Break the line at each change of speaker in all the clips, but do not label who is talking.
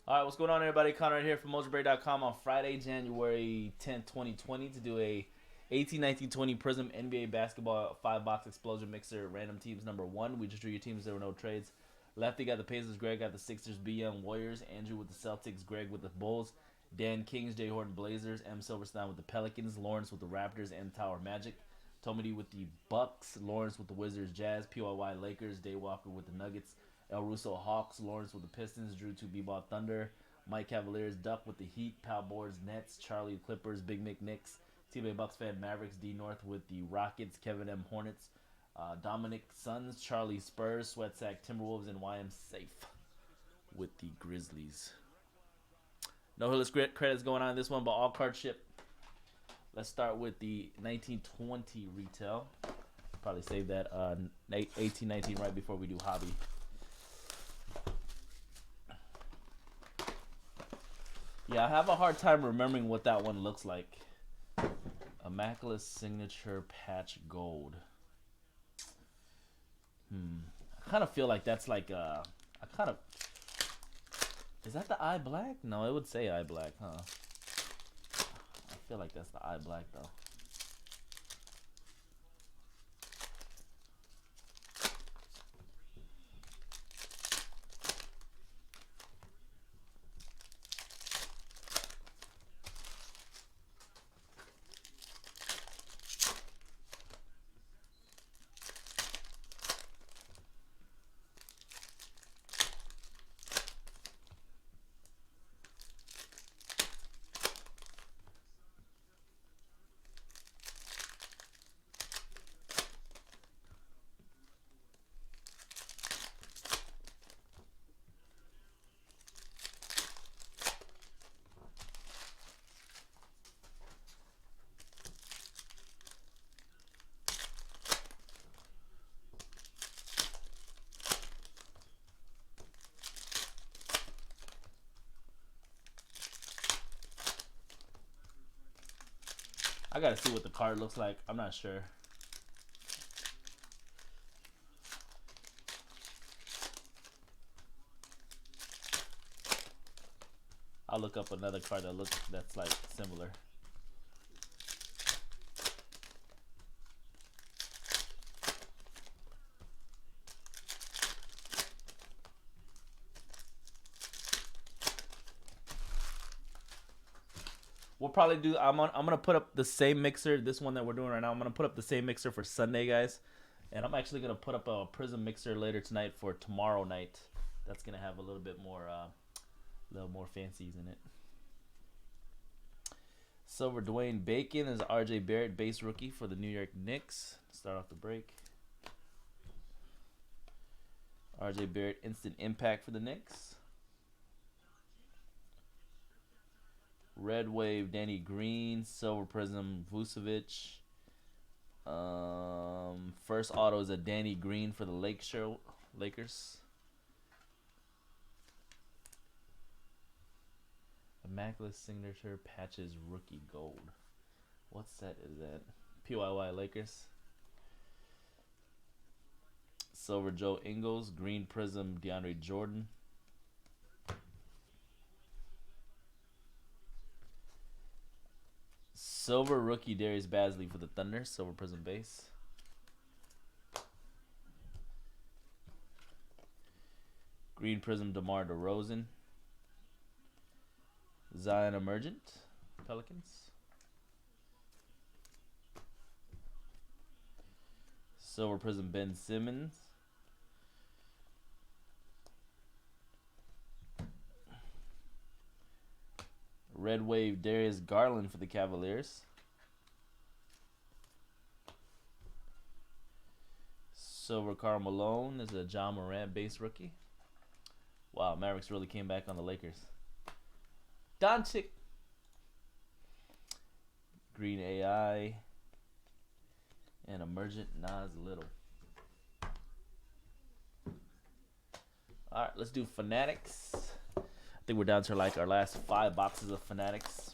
All right, what's going on, everybody? Connor here from MojoBreak.com on Friday, January 10th, 2020 to do a 18-19-20 Prizm NBA Basketball 5-box Explosion Mixer Random Teams number 1. We just drew your teams. There were no trades. Lefty got the Pacers, Greg got the Sixers, B Young Warriors, Andrew with the Celtics, Greg with the Bulls, Dan Kings, Jay Horton Blazers, M Silverstein with the Pelicans, Lawrence with the Raptors and Tower Magic, Tomedy with the Bucks, Lawrence with the Wizards, Jazz, PYY Lakers, Day Walker with the Nuggets, El Russo Hawks, Lawrence with the Pistons, Drew 2 B-Ball Thunder, Mike Cavaliers, Duck with the Heat, Pal Boards, Nets, Charlie Clippers, Big Mick Knicks, T-Bay Bucks fan Mavericks, D North with the Rockets, Kevin M Hornets, Dominic Suns, Charlie Spurs, Sweatsack Timberwolves, and YM Safe with the Grizzlies. No Hillis credits going on in this one, but all card ship. Let's start with the 1920 retail. Probably save that 18-19 right before we do hobby. Yeah, I have a hard time remembering what that one looks like. Immaculate Signature Patch Gold. I kind of feel like that's like is that the eye black? No, it would say eye black, huh? I feel like that's the eye black though. I gotta see what the card looks like. I'm not sure. I'll look up another card that's like similar. We'll probably do. I'm gonna put up the same mixer. This one that we're doing right now. I'm gonna put up the same mixer for Sunday, guys, and I'm actually gonna put up a Prizm mixer later tonight for tomorrow night. That's gonna have a little bit more, fancies in it. Silver Dwayne Bacon is R.J. Barrett base rookie for the New York Knicks. Start off the break. R.J. Barrett instant impact for the Knicks. Red Wave, Danny Green. Silver Prizm, Vucevic. First auto is a Danny Green for the Lakers. Immaculate Signature Patches Rookie Gold. What set is that? PYY Lakers. Silver Joe Ingles. Green Prizm, DeAndre Jordan. Silver Rookie Darius Bazley for the Thunder. Silver Prizm base. Green Prizm DeMar DeRozan. Zion Emergent, Pelicans. Silver Prizm Ben Simmons. Red Wave Darius Garland for the Cavaliers. Silver Karl Malone is a John Morant base rookie. Wow, Mavericks really came back on the Lakers. Doncic. Green AI. And Emergent Nas Little. Alright, let's do Fanatics. I think we're down to like our last 5 boxes of Fanatics.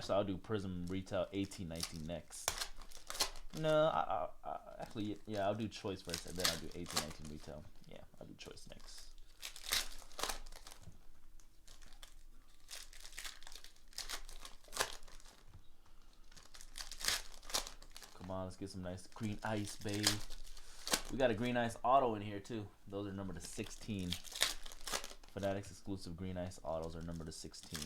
Actually, I'll do Prizm retail 18-19 next. No, actually, yeah, I'll do choice first, and then I'll do 18-19 retail. Yeah, I'll do choice next. Come on, let's get some nice green ice, babe. We got a green ice auto in here too. Those are numbered to 16. Fanatics exclusive green ice autos are numbered to 16.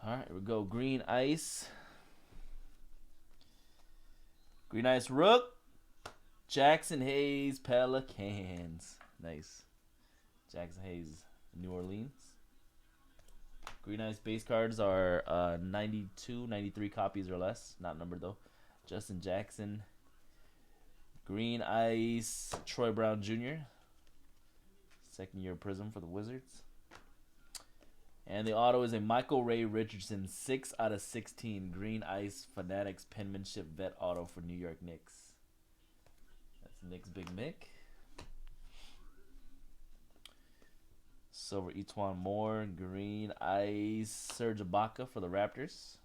All right, here we go. Green ice. Green ice Rook. Jackson Hayes Pelicans. Nice. Jackson Hayes, New Orleans. Green ice base cards are 92, 93 copies or less. Not numbered though. Justin Jackson. Green ice Troy Brown Jr. Second year Prizm for the Wizards. And the auto is a Michael Ray Richardson 6/16 green ice Fanatics penmanship vet auto for New York Knicks. That's Knicks Big Mick. Silver Etuan Moore, green ice Serge Ibaka for the Raptors.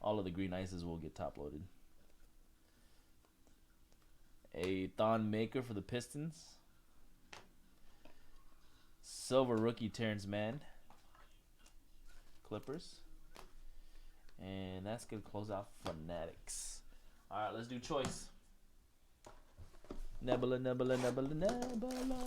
All of the green ices will get top loaded. A Thon Maker for the Pistons. Silver rookie Terrence Mann, Clippers. And that's going to close out Fanatics. All right, let's do choice. Nebula, Nebula, Nebula, Nebula.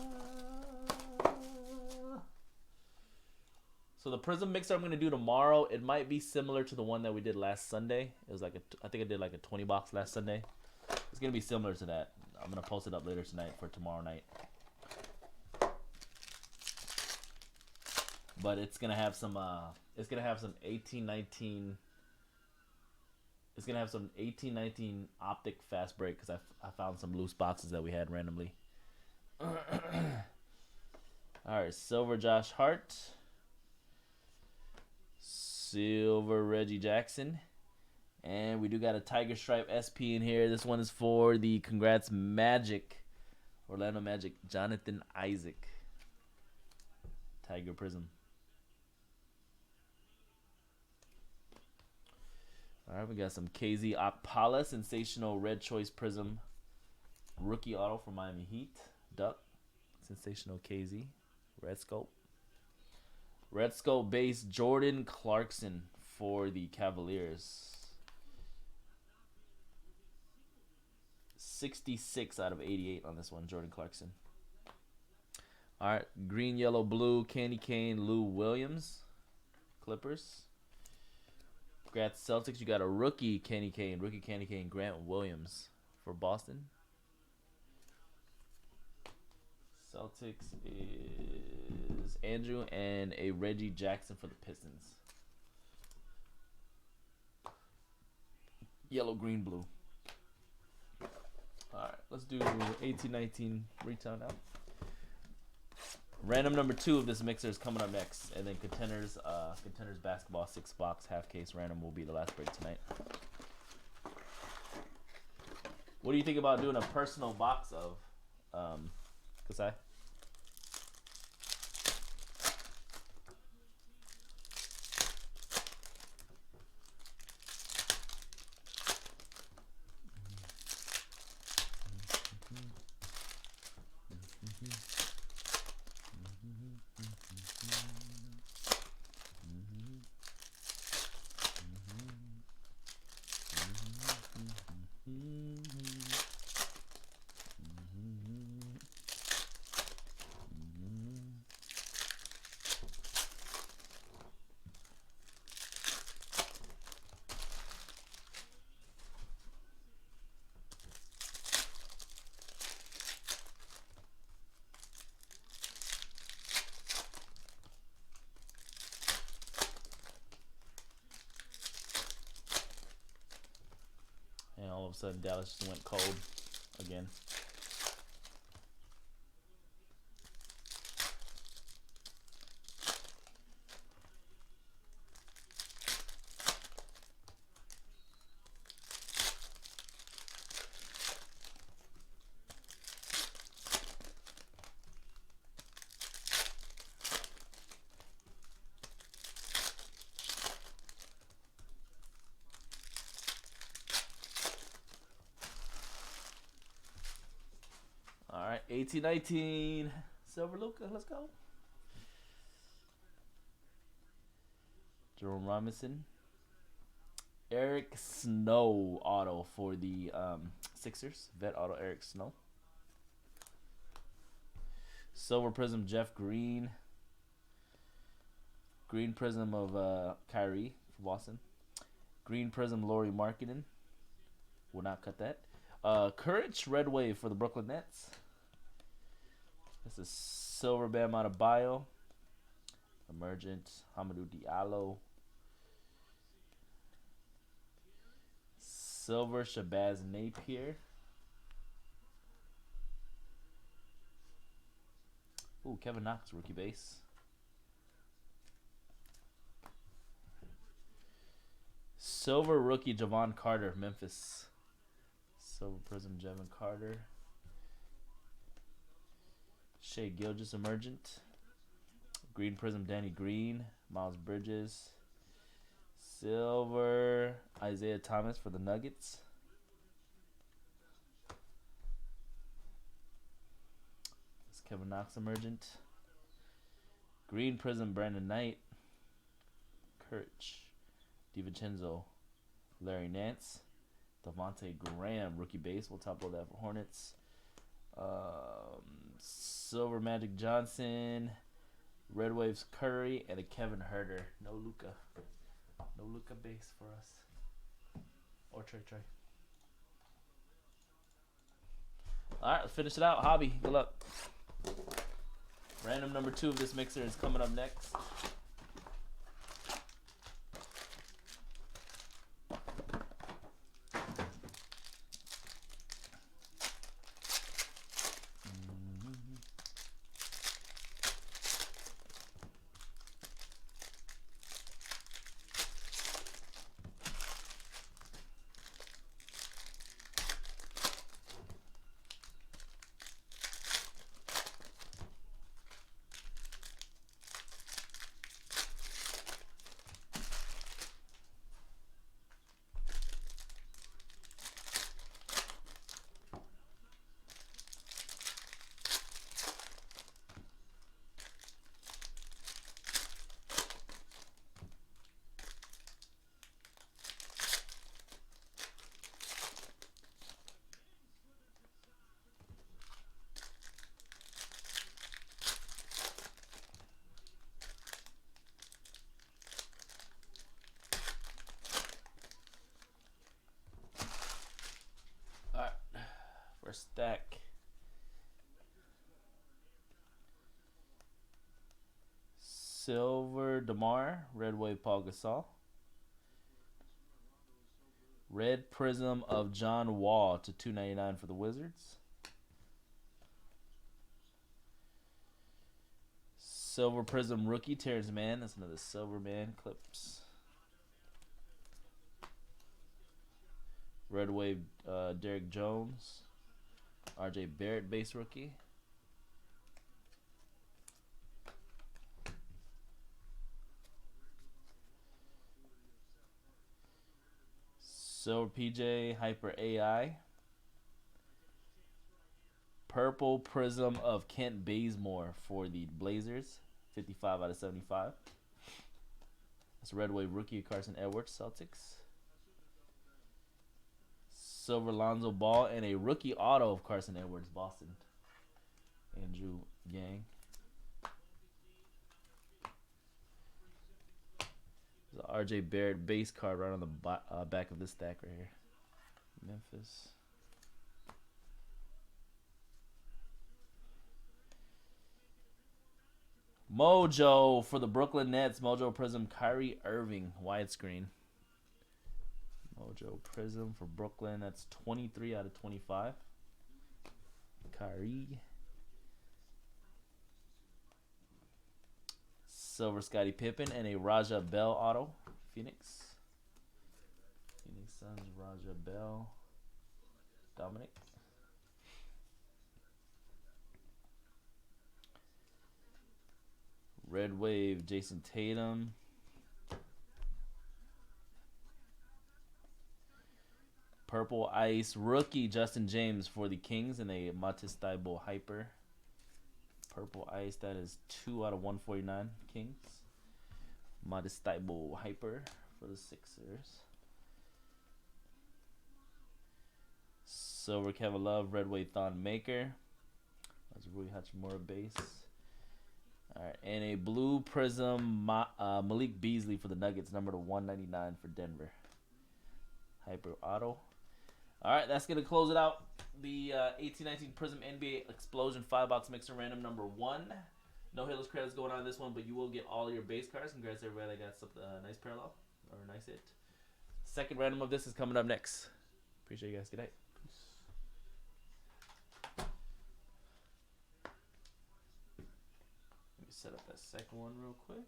So the Prizm mixer I'm going to do tomorrow, it might be similar to the one that we did last Sunday. It was like I think I did like a 20 box last Sunday. It's going to be similar to that. I'm going to post it up later tonight for tomorrow night. But it's going to have some 18-19. It's going to have some 18-19 optic fast break because I found some loose boxes that we had randomly. All right, silver Josh Hart. Silver Reggie Jackson. And we do got a Tiger Stripe SP in here. This one is for the Congrats Magic. Orlando Magic. Jonathan Isaac. Tiger Prizm. Alright, we got some KZ Okpala. Sensational Red Choice Prizm. Rookie auto for Miami Heat. Duck. Sensational KZ. Red Scope. Red Scope base Jordan Clarkson for the Cavaliers. 66 out of 88 on this one, Jordan Clarkson. All right, green, yellow, blue, Candy Cane, Lou Williams, Clippers. Congrats, Celtics. You got a rookie Candy Cane, Grant Williams for Boston. Celtics is Andrew and a Reggie Jackson for the Pistons. Yellow, green, blue. Alright, let's do 18-19 retail now. Random number 2 of this mixer is coming up next. And then Contenders Basketball 6-box half case random will be the last break tonight. What do you think about doing a personal box of Kasai? And all of a sudden, Dallas just went cold again. 18-19. Silver Luka, let's go. Jerome Robinson. Eric Snow auto for the Sixers. Vet auto Eric Snow. Silver Prism Jeff Green. Green Prism of Kyrie for Boston. Green Prism Lauri Markkanen. Will not cut that. Courage Red Wave for the Brooklyn Nets. This is Silver Bam out of Bio. Emergent Hamidou Diallo. Silver Shabazz Napier. Ooh, Kevin Knox rookie base. Silver rookie Javon Carter, Memphis. Silver Prism Javon Carter. Shea Gilgeous Emergent. Green Prism Danny Green. Miles Bridges. Silver Isaiah Thomas for the Nuggets. It's Kevin Knox Emergent. Green Prism Brandon Knight. Courage. DiVincenzo. Larry Nance. Devontae Graham rookie base. We'll top load that for Hornets. Silver Magic Johnson. Red Waves Curry. And a Kevin Herter. No Luka. No Luka base for us. Or Trey. Alright, let's finish it out. Hobby, good luck. Random number 2 of this mixer is coming up next. First stack. Silver DeMar, Red Wave Paul Gasol. Red Prism of John Wall to 299 for the Wizards. Silver Prism rookie Terrence Mann. That's another Silver Man Clips. Red Wave Derek Jones. RJ Barrett base rookie. Silver PJ Hyper AI. Purple Prism of Kent Bazemore for the Blazers. 55 out of 75. That's Red Wave rookie Carson Edwards, Celtics. Silver Lonzo Ball and a rookie auto of Carson Edwards, Boston. Andrew Yang. There's a RJ Barrett base card right on the back of this stack right here. Memphis. Mojo for the Brooklyn Nets. Mojo Prism Kyrie Irving widescreen. Mojo Prism for Brooklyn. That's 23 out of 25. Kyrie. Silver Scottie Pippen and a Raja Bell auto. Phoenix. Phoenix Suns Raja Bell. Dominic. Red Wave Jason Tatum. Purple Ice rookie Justin James for the Kings and a Matisse Thybulle Hyper. Purple Ice, that is 2 out of 149 Kings. Matisse Thybulle Hyper for the Sixers. Silver Kevin Love, Red Wave Thon Maker. That's Rui Hachimura base. Alright, and a blue Prizm Malik Beasley for the Nuggets, number to 199 for Denver. Hyper Auto. Alright, that's going to close it out. The 18-19 Prizm NBA Explosion 5-box mixer random number 1. No Halos credits going on this one, but you will get all your base cards. Congrats to everybody that got some nice parallel or nice hit. Second random of this is coming up next. Appreciate you guys. Good night. Let me set up that second one real quick.